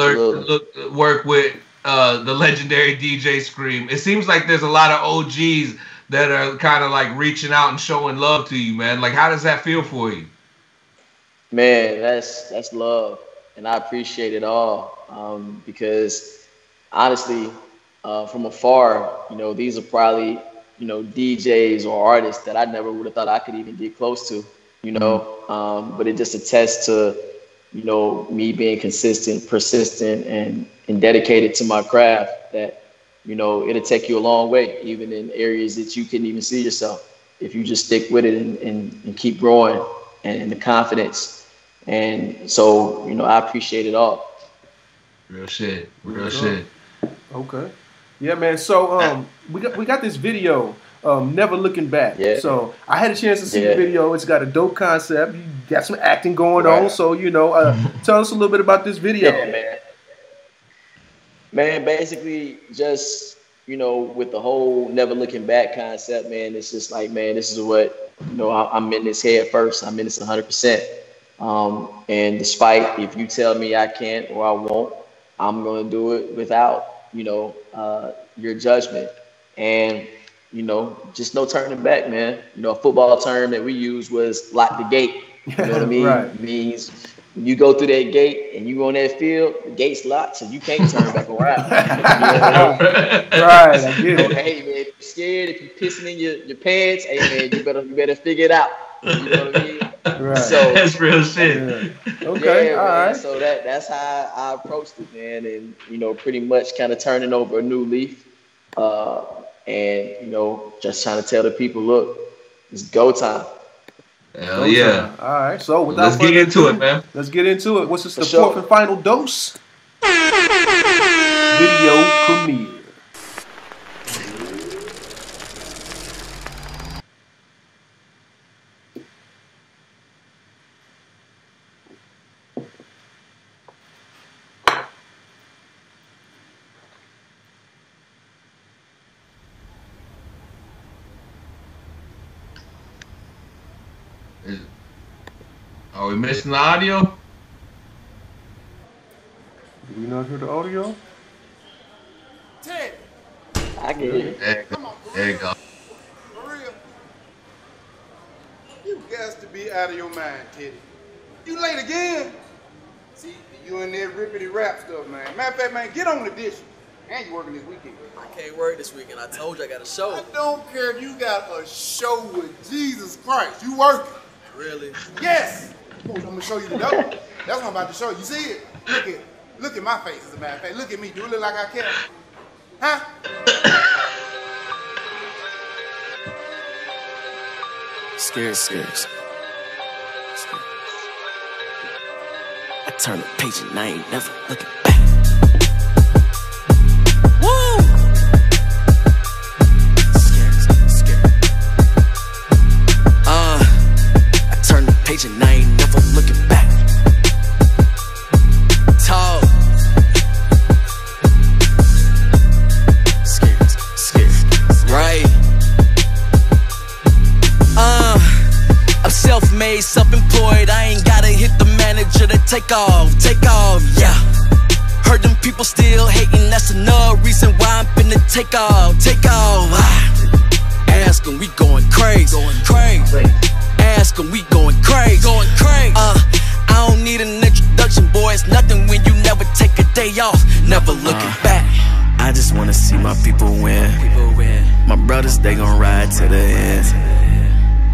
work with the legendary DJ Scream. It seems like there's a lot of OGs that are kind of like reaching out and showing love to you, man. Like, how does that feel for you? Man, that's love, and I appreciate it all, because honestly, from afar, these are probably DJs or artists that I never would have thought I could even get close to, but it just attests to me being consistent, persistent, and dedicated to my craft, that it'll take you a long way, even in areas that you couldn't even see yourself, if you just stick with it and keep growing, and the confidence. And so I appreciate it all. Real shit. Okay. Yeah, man. So we got this video, Never Looking Back. Yeah. So I had a chance to see the video. It's got a dope concept. You got some acting going on. So tell us a little bit about this video. Yeah, man. Man, basically just with the whole Never Looking Back concept, man, it's just like, man, this is what I'm in this head first. I'm in this 100%. And despite if you tell me I can't or I won't, I'm gonna do it without your judgment. And just no turning back, man. A football term that we use was lock the gate. You know what I mean? Right. It means when you go through that gate and you on that field, the gate's locked, so you can't turn back around. Right, I get it. Hey, man, if you're scared, if you're pissing in your pants, hey, man, you better figure it out. You know what I mean? Right. So that's real shit. Yeah. Okay, all right. So that's how I approached it, man, and pretty much kind of turning over a new leaf, and just trying to tell the people, look, it's go time. Hell yeah! All right, so let's get into it, man. Let's get into it. What's this? The fourth and final dose video premiere. Are we missing the audio? Do we not hear the audio? Ted. I get it. There you go. For real. You got to be out of your mind, Teddy. You late again? See, you in there rippity rap stuff, man. Matter of fact, man, get on the dishes. And you working this weekend. I can't work this weekend. I told you I got a show. I don't care if you got a show with Jesus Christ. You working. Really? Yes. I'm gonna show you the dope. That's what I'm about to show you. You see it? Look at my face, as a matter of fact. Look at me. Do it look like I care? Huh? Scared. I turn the page and I ain't never looking back. Woo! Scared. I turn the page and I ain't never looking back. Tall. Scared. Right. I'm self-made, self-employed. I ain't gotta hit the manager to take off, yeah. Heard them people still hating, that's another reason why I'm finna take off. Ask them, we going crazy. Ask them, we going crazy. I don't need an introduction, boy. It's nothing when you never take a day off, never looking back. I just wanna see my people win. My brothers, they gon' ride to the end.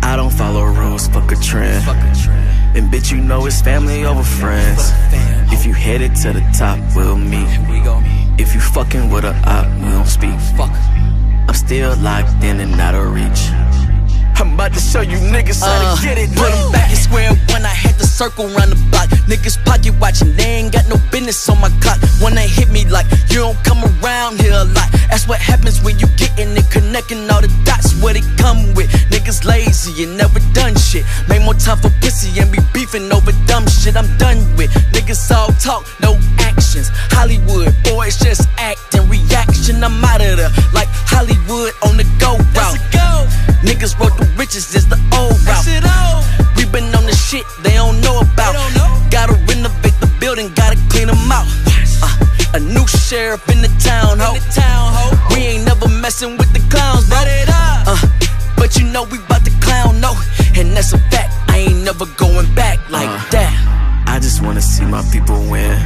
I don't follow rules, fuck a trend. And bitch, you know it's family over friends. If you headed to the top, we'll meet. If you fucking with a op, we don't speak. I'm still locked in and out of reach. I'm about to show you niggas how to get it. Put them back in square when I had the circle round the block. Niggas pocket watching, they ain't got no business on my clock. When they hit me like, you don't come around here a lot. That's what happens when you getting it, connecting all the dots. What it come with, niggas lazy and never done shit. Make more time for pussy and be beefing over dumb shit. I'm done with niggas all talk, no actions. Hollywood, boys just acting, reaction. I'm out of there like Hollywood on the go route. Niggas wrote the riches, is the old route. We been on the shit they don't know about. Gotta renovate the building, gotta clean them out. A new sheriff in the town, ho. We ain't never messing with the clowns, bro. But you know we bout to clown, no. And that's a fact, I ain't never going back like that. I just wanna see my people win.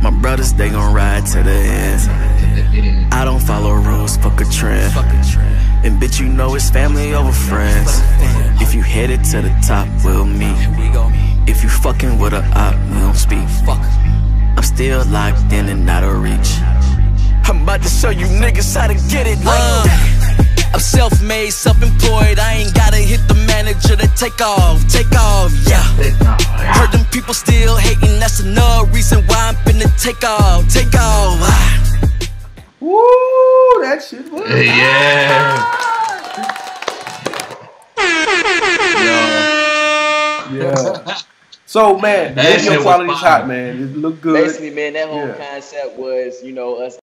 My brothers, they gon' ride to the end. I don't follow rules, fuck a trend. And bitch, you know it's family over friends. If you headed to the top, we'll meet. If you fucking with a op, we don't speak. I'm still locked in and out of reach. I'm about to show you niggas how to get it like that. I'm self-made, self-employed. I ain't gotta hit the manager to take off, yeah. Heard them people still hating, that's another reason why I'm finna take off. Woo, that shit was yeah. So man, the video quality is hot, man. It look good. Basically, man, that whole concept was, you know, us